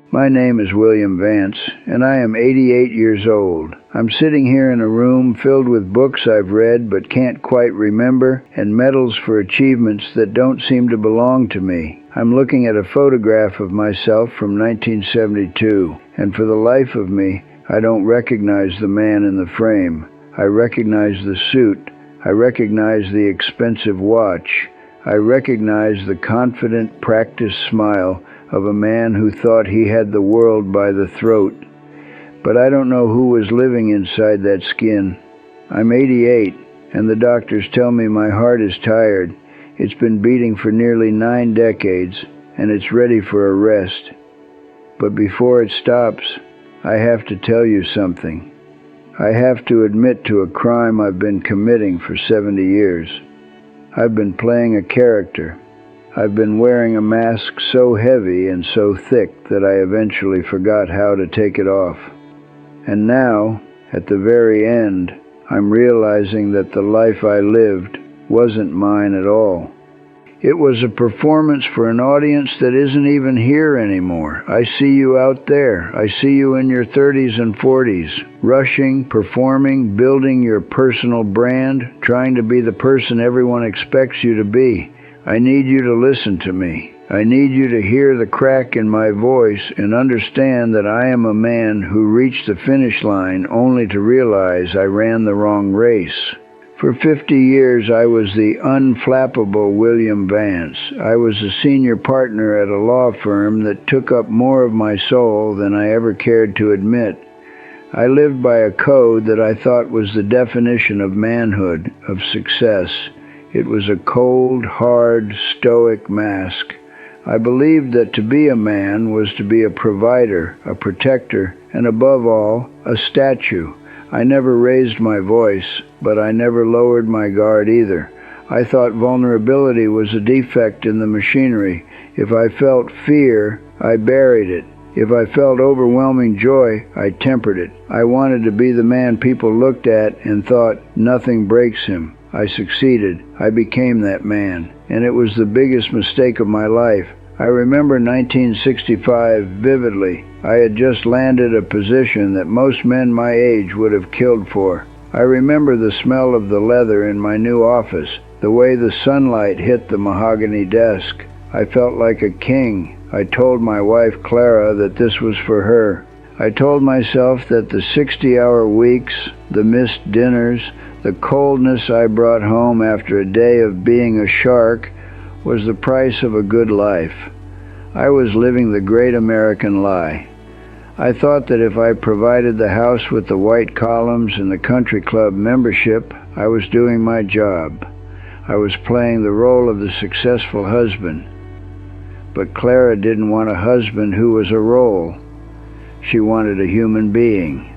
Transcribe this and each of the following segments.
My name is William Vance, and I am 88 years old. I'm sitting here in a room filled with books I've read but can't quite remember, and medals for achievements that don't seem to belong to me. I'm looking at a photograph of myself from 1972, and for the life of me, I don't recognize the man in the frame. I recognize the suit. I recognize the expensive watch. I recognize the confident, practiced smile of a man who thought he had the world by the throat. But I don't know who was living inside that skin. I'm 88, and the doctors tell me my heart is tired. It's been beating for nearly 9 decades, and it's ready for a rest. But before it stops, I have to tell you something. I have to admit to a crime I've been committing for 70 years. I've been playing a character. I've been wearing a mask so heavy and so thick that I eventually forgot how to take it off. And now, at the very end, I'm realizing that the life I lived wasn't mine at all. It was a performance for an audience that isn't even here anymore. I see you out there. I see you in your 30s and 40s, rushing, performing, building your personal brand, trying to be the person everyone expects you to be. I need you to listen to me. I need you to hear the crack in my voice and understand that I am a man who reached the finish line only to realize I ran the wrong race. For 50 years, I was the unflappable William Vance. I was a senior partner at a law firm that took up more of my soul than I ever cared to admit. I lived by a code that I thought was the definition of manhood, of success. It was a cold, hard, stoic mask. I believed that to be a man was to be a provider, a protector, and above all, a statue. I never raised my voice, but I never lowered my guard either. I thought vulnerability was a defect in the machinery. If I felt fear, I buried it. If I felt overwhelming joy, I tempered it. I wanted to be the man people looked at and thought, nothing breaks him. I succeeded. I became that man, and it was the biggest mistake of my life. I remember 1965 vividly. I had just landed a position that most men my age would have killed for. I remember the smell of the leather in my new office, the way the sunlight hit the mahogany desk. I felt like a king. I told my wife Clara that this was for her. I told myself that the 60-hour weeks, the missed dinners, the coldness I brought home after a day of being a shark was the price of a good life. I was living the great American lie. I thought that if I provided the house with the white columns and the country club membership, I was doing my job. I was playing the role of the successful husband. But Clara didn't want a husband who was a role. She wanted a human being.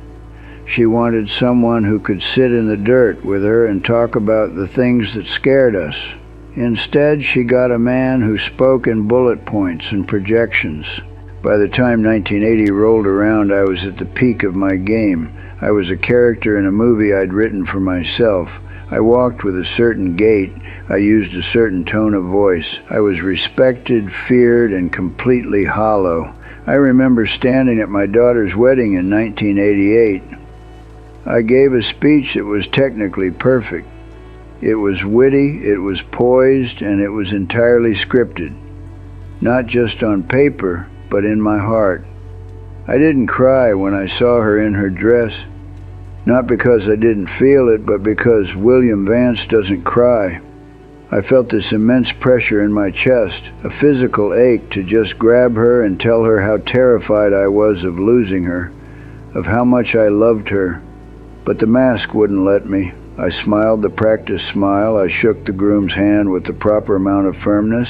She wanted someone who could sit in the dirt with her and talk about the things that scared us. Instead, she got a man who spoke in bullet points and projections. By the time 1980 rolled around, I was at the peak of my game. I was a character in a movie I'd written for myself. I walked with a certain gait. I used a certain tone of voice. I was respected, feared, and completely hollow. I remember standing at my daughter's wedding in 1988. I gave a speech that was technically perfect. It was witty, it was poised, and it was entirely scripted. Not just on paper, but in my heart. I didn't cry when I saw her in her dress. Not because I didn't feel it, but because William Vance doesn't cry. I felt this immense pressure in my chest, a physical ache to just grab her and tell her how terrified I was of losing her, of how much I loved her. But the mask wouldn't let me. I smiled the practiced smile. I shook the groom's hand with the proper amount of firmness,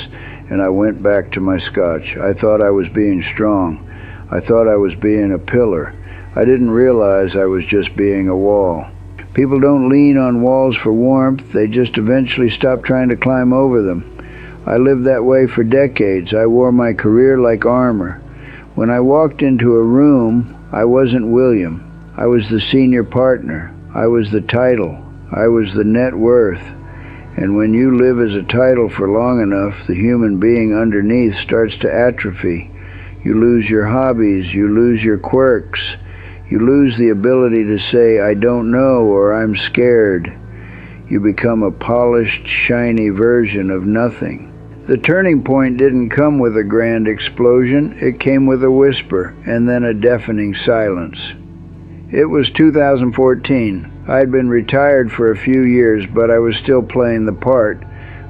and I went back to my scotch. I thought I was being strong. I thought I was being a pillar. I didn't realize I was just being a wall. People don't lean on walls for warmth. They just eventually stop trying to climb over them. I lived that way for decades. I wore my career like armor. When I walked into a room, I wasn't William. I was the senior partner. I was the title. I was the net worth. And when you live as a title for long enough, the human being underneath starts to atrophy. You lose your hobbies, you lose your quirks. You lose the ability to say, I don't know, or I'm scared. You become a polished, shiny version of nothing. The turning point didn't come with a grand explosion. It came with a whisper, and then a deafening silence. It was 2014. I'd been retired for a few years, but I was still playing the part.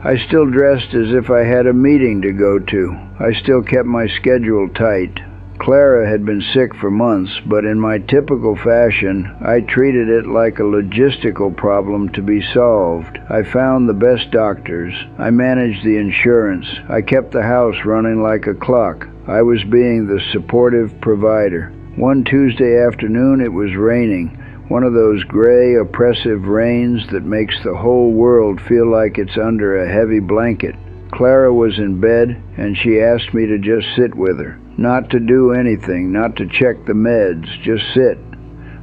I still dressed as if I had a meeting to go to. I still kept my schedule tight. Clara had been sick for months, but in my typical fashion, I treated it like a logistical problem to be solved. I found the best doctors. I managed the insurance. I kept the house running like a clock. I was being the supportive provider. One Tuesday afternoon, it was raining. One of those gray, oppressive rains that makes the whole world feel like it's under a heavy blanket. Clara was in bed, and she asked me to just sit with her. Not to do anything, not to check the meds, just sit.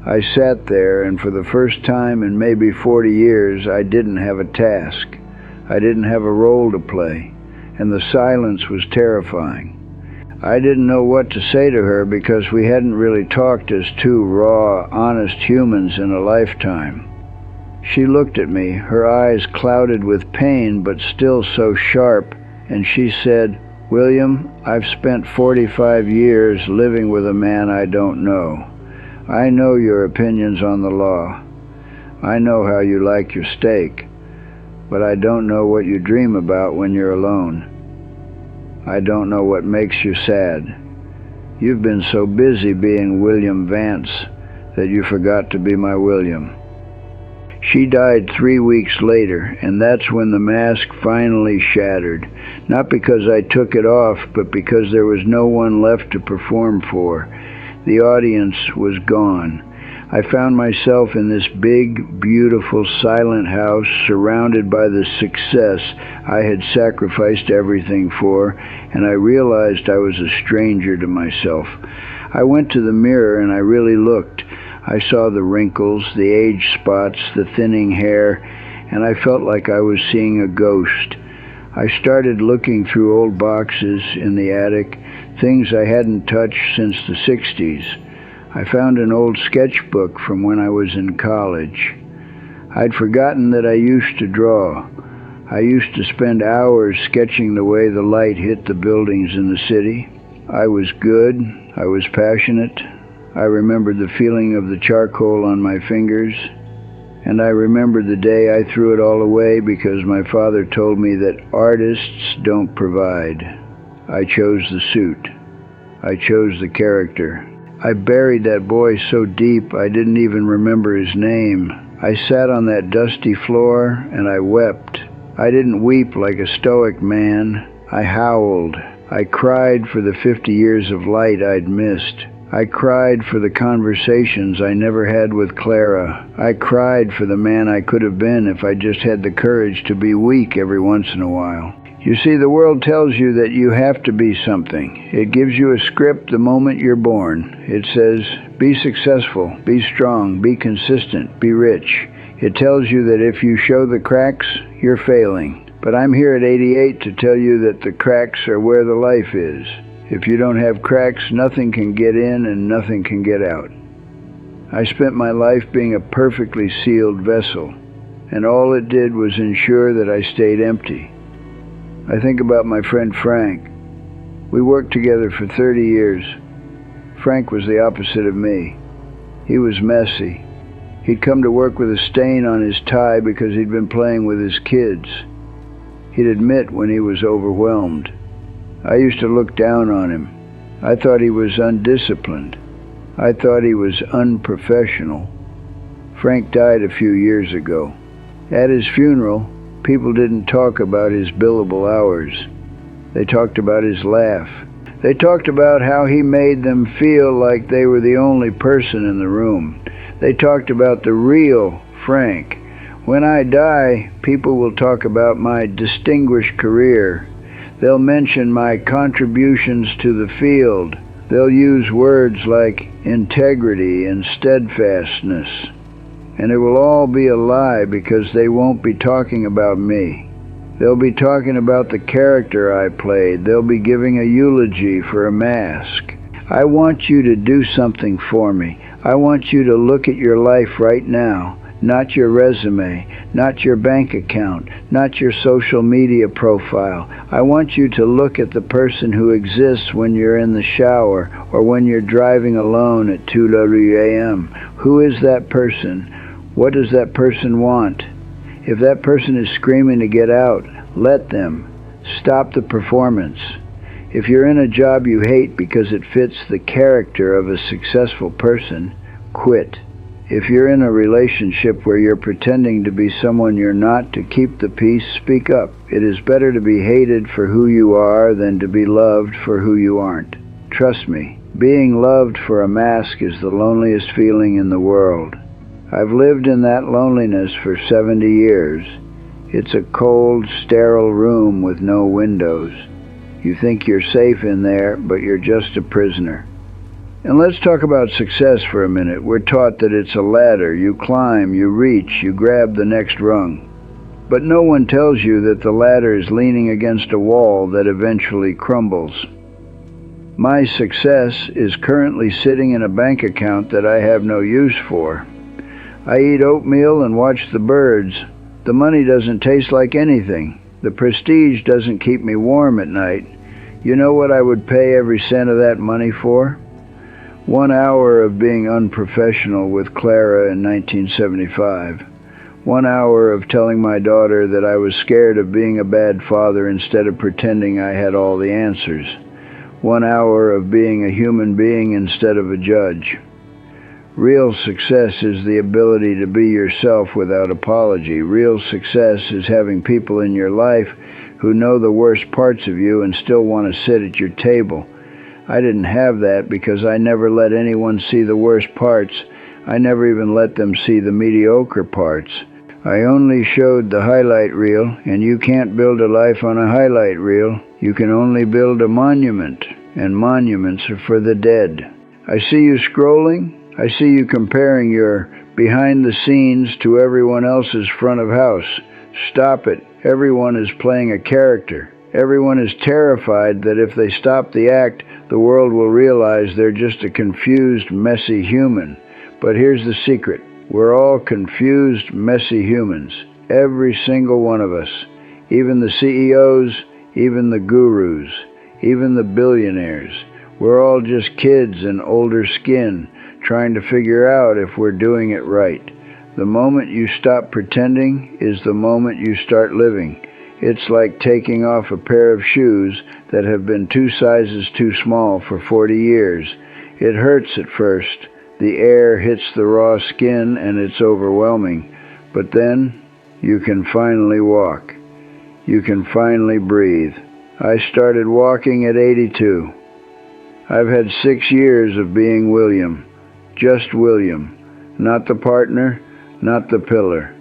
I sat there, and for the first time in maybe 40 years, I didn't have a task. I didn't have a role to play, and the silence was terrifying. I didn't know what to say to her because we hadn't really talked as two raw, honest humans in a lifetime. She looked at me, her eyes clouded with pain but still so sharp, and she said, William, I've spent 45 years living with a man I don't know. I know your opinions on the law. I know how you like your steak, but I don't know what you dream about when you're alone. I don't know what makes you sad. You've been so busy being William Vance that you forgot to be my William. She died 3 weeks later, and that's when the mask finally shattered. Not because I took it off, but because there was no one left to perform for. The audience was gone. I found myself in this big, beautiful, silent house surrounded by the success I had sacrificed everything for, and I realized I was a stranger to myself. I went to the mirror and I really looked. I saw the wrinkles, the age spots, the thinning hair, and I felt like I was seeing a ghost. I started looking through old boxes in the attic, things I hadn't touched since the 60s. I found an old sketchbook from when I was in college. I'd forgotten that I used to draw. I used to spend hours sketching the way the light hit the buildings in the city. I was good. I was passionate. I remembered the feeling of the charcoal on my fingers. And I remembered the day I threw it all away because my father told me that artists don't provide. I chose the suit. I chose the character. I buried that boy so deep I didn't even remember his name. I sat on that dusty floor and I wept. I didn't weep like a stoic man. I howled. I cried for the 50 years of light I'd missed. I cried for the conversations I never had with Clara. I cried for the man I could have been if I just had the courage to be weak every once in a while. You see, the world tells you that you have to be something. It gives you a script the moment you're born. It says, be successful, be strong, be consistent, be rich. It tells you that if you show the cracks, you're failing. But I'm here at 88 to tell you that the cracks are where the life is. If you don't have cracks, nothing can get in and nothing can get out. I spent my life being a perfectly sealed vessel, and all it did was ensure that I stayed empty. I think about my friend Frank. We worked together for 30 years. Frank was the opposite of me. He was messy. He'd come to work with a stain on his tie because he'd been playing with his kids. He'd admit when he was overwhelmed. I used to look down on him. I thought he was undisciplined. I thought he was unprofessional. Frank died a few years ago. At his funeral, people didn't talk about his billable hours. They talked about his laugh. They talked about how he made them feel like they were the only person in the room. They talked about the real Frank. When I die, people will talk about my distinguished career. They'll mention my contributions to the field. They'll use words like integrity and steadfastness. And it will all be a lie because they won't be talking about me. They'll be talking about the character I played. They'll be giving a eulogy for a mask. I want you to do something for me. I want you to look at your life right now, not your resume, not your bank account, not your social media profile. I want you to look at the person who exists when you're in the shower or when you're driving alone at 2 a.m. Who is that person? What does that person want? If that person is screaming to get out, let them. Stop the performance. If you're in a job you hate because it fits the character of a successful person, quit. If you're in a relationship where you're pretending to be someone you're not to keep the peace, speak up. It is better to be hated for who you are than to be loved for who you aren't. Trust me, being loved for a mask is the loneliest feeling in the world. I've lived in that loneliness for 70 years. It's a cold, sterile room with no windows. You think you're safe in there, but you're just a prisoner. And let's talk about success for a minute. We're taught that it's a ladder. You climb, you reach, you grab the next rung. But no one tells you that the ladder is leaning against a wall that eventually crumbles. My success is currently sitting in a bank account that I have no use for. I eat oatmeal and watch the birds. The money doesn't taste like anything. The prestige doesn't keep me warm at night. You know what I would pay every cent of that money for? 1 hour of being unprofessional with Clara in 1975. 1 hour of telling my daughter that I was scared of being a bad father instead of pretending I had all the answers. 1 hour of being a human being instead of a judge. Real success is the ability to be yourself without apology. Real success is having people in your life who know the worst parts of you and still want to sit at your table. I didn't have that because I never let anyone see the worst parts. I never even let them see the mediocre parts. I only showed the highlight reel, and you can't build a life on a highlight reel. You can only build a monument, and monuments are for the dead. I see you scrolling. I see you comparing your behind the scenes to everyone else's front of house. Stop it. Everyone is playing a character. Everyone is terrified that if they stop the act, the world will realize they're just a confused, messy human. But here's the secret. We're all confused, messy humans. Every single one of us. Even the CEOs, even the gurus, even the billionaires. We're all just kids in older skin, trying to figure out if we're doing it right. The moment you stop pretending is the moment you start living. It's like taking off a pair of shoes that have been 2 sizes too small for 40 years. It hurts at first. The air hits the raw skin and it's overwhelming. But then you can finally walk. You can finally breathe. I started walking at 82. I've had 6 years of being William. Just William. Not the partner, not the pillar.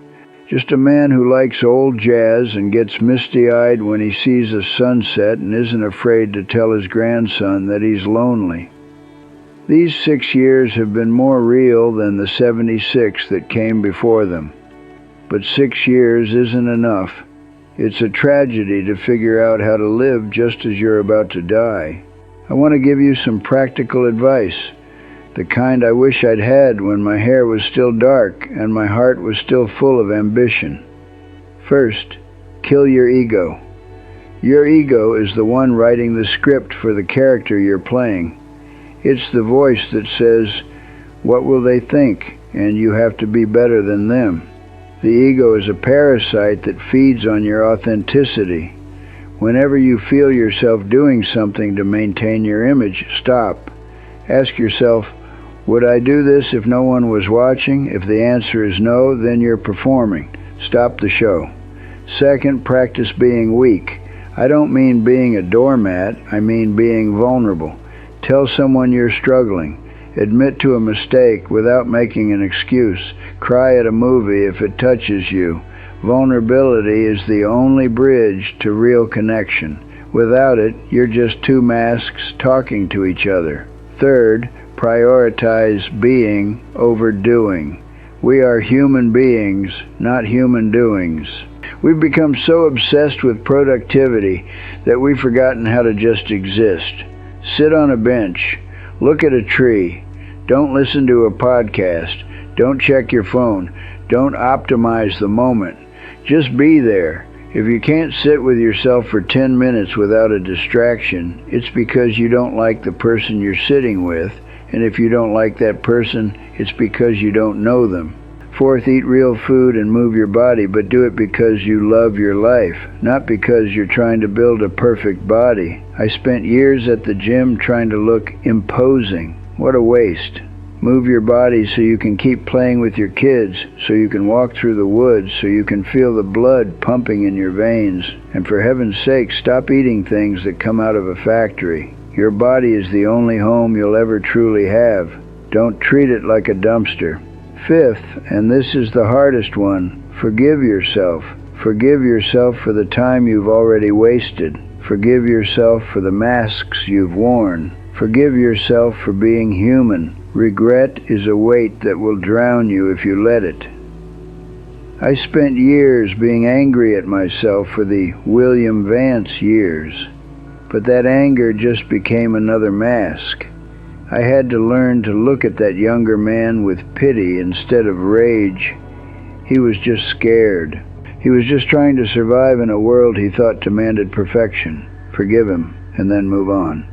Just a man who likes old jazz and gets misty-eyed when he sees a sunset and isn't afraid to tell his grandson that he's lonely. These 6 years have been more real than the 76 that came before them. But 6 years isn't enough. It's a tragedy to figure out how to live just as you're about to die. I want to give you some practical advice. The kind I wish I'd had when my hair was still dark and my heart was still full of ambition. First, kill your ego. Your ego is the one writing the script for the character you're playing. It's the voice that says, "What will they think?" and you have to be better than them. The ego is a parasite that feeds on your authenticity. Whenever you feel yourself doing something to maintain your image, stop. Ask yourself, would I do this if no one was watching? If the answer is no, then you're performing. Stop the show. Second, practice being weak. I don't mean being a doormat. I mean being vulnerable. Tell someone you're struggling. Admit to a mistake without making an excuse. Cry at a movie if it touches you. Vulnerability is the only bridge to real connection. Without it, you're just 2 masks talking to each other. Third, prioritize being over doing. We are human beings, not human doings. We've become so obsessed with productivity that we've forgotten how to just exist. Sit on a bench. Look at a tree. Don't listen to a podcast. Don't check your phone. Don't optimize the moment. Just be there. If you can't sit with yourself for 10 minutes without a distraction, it's because you don't like the person you're sitting with, and if you don't like that person, it's because you don't know them. Fourth, eat real food and move your body, but do it because you love your life, not because you're trying to build a perfect body. I spent years at the gym trying to look imposing. What a waste. Move your body so you can keep playing with your kids, so you can walk through the woods, so you can feel the blood pumping in your veins. And for heaven's sake, stop eating things that come out of a factory. Your body is the only home you'll ever truly have. Don't treat it like a dumpster. Fifth, and this is the hardest one, forgive yourself. Forgive yourself for the time you've already wasted. Forgive yourself for the masks you've worn. Forgive yourself for being human. Regret is a weight that will drown you if you let it. I spent years being angry at myself for the William Vance years, but that anger just became another mask. I had to learn to look at that younger man with pity instead of rage. He was just scared. He was just trying to survive in a world he thought demanded perfection. Forgive him, and then move on.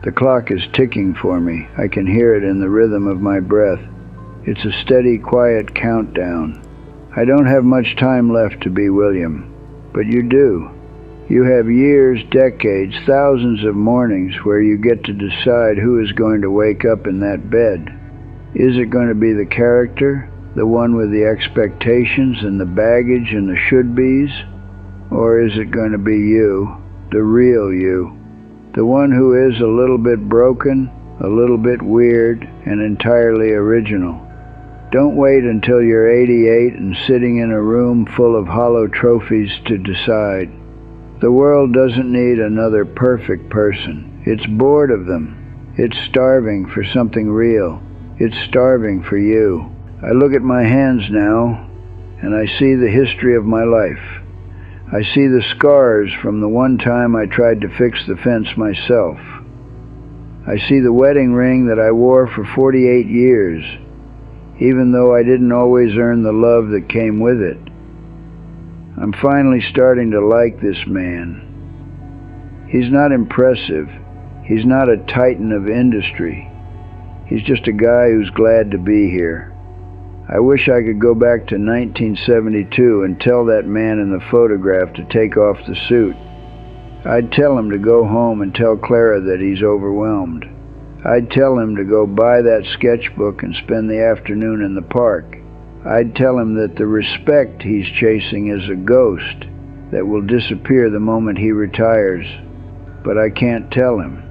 The clock is ticking for me. I can hear it in the rhythm of my breath. It's a steady, quiet countdown. I don't have much time left to be William, but you do. You have years, decades, thousands of mornings where you get to decide who is going to wake up in that bed. Is it going to be the character, the one with the expectations and the baggage and the should-bes? Or is it going to be you, the real you, the one who is a little bit broken, a little bit weird, and entirely original? Don't wait until you're 88 and sitting in a room full of hollow trophies to decide. The world doesn't need another perfect person. It's bored of them. It's starving for something real. It's starving for you. I look at my hands now, and I see the history of my life. I see the scars from the one time I tried to fix the fence myself. I see the wedding ring that I wore for 48 years, even though I didn't always earn the love that came with it. I'm finally starting to like this man. He's not impressive. He's not a titan of industry. He's just a guy who's glad to be here. I wish I could go back to 1972 and tell that man in the photograph to take off the suit. I'd tell him to go home and tell Clara that he's overwhelmed. I'd tell him to go buy that sketchbook and spend the afternoon in the park. I'd tell him that the respect he's chasing is a ghost that will disappear the moment he retires. But I can't tell him.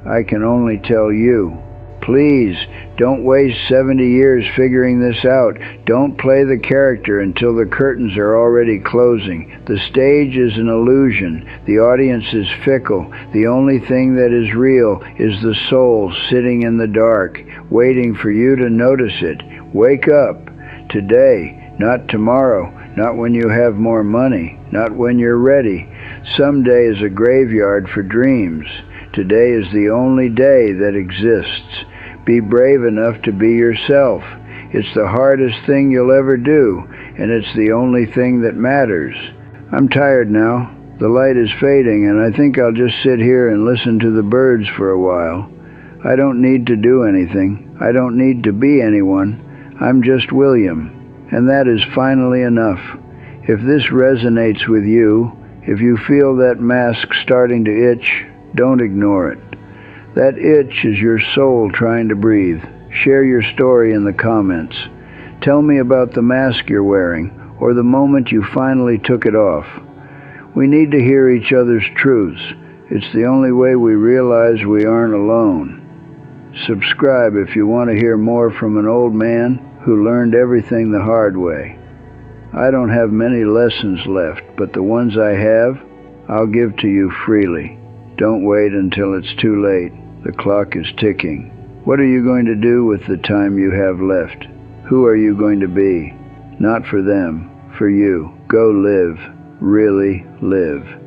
I can only tell you. Please, don't waste 70 years figuring this out. Don't play the character until the curtains are already closing. The stage is an illusion. The audience is fickle. The only thing that is real is the soul sitting in the dark, waiting for you to notice it. Wake up. Today, not tomorrow, not when you have more money, not when you're ready. Someday is a graveyard for dreams. Today is the only day that exists. Be brave enough to be yourself. It's the hardest thing you'll ever do, and it's the only thing that matters. I'm tired now. The light is fading, and I think I'll just sit here and listen to the birds for a while. I don't need to do anything. I don't need to be anyone. I'm just William, and that is finally enough. If this resonates with you, if you feel that mask starting to itch, don't ignore it. That itch is your soul trying to breathe. Share your story in the comments. Tell me about the mask you're wearing, or the moment you finally took it off. We need to hear each other's truths. It's the only way we realize we aren't alone. Subscribe if you want to hear more from an old man who learned everything the hard way. I don't have many lessons left, but the ones I have, I'll give to you freely. Don't wait until it's too late. The clock is ticking. What are you going to do with the time you have left? Who are you going to be? Not for them, for you. Go live. really live.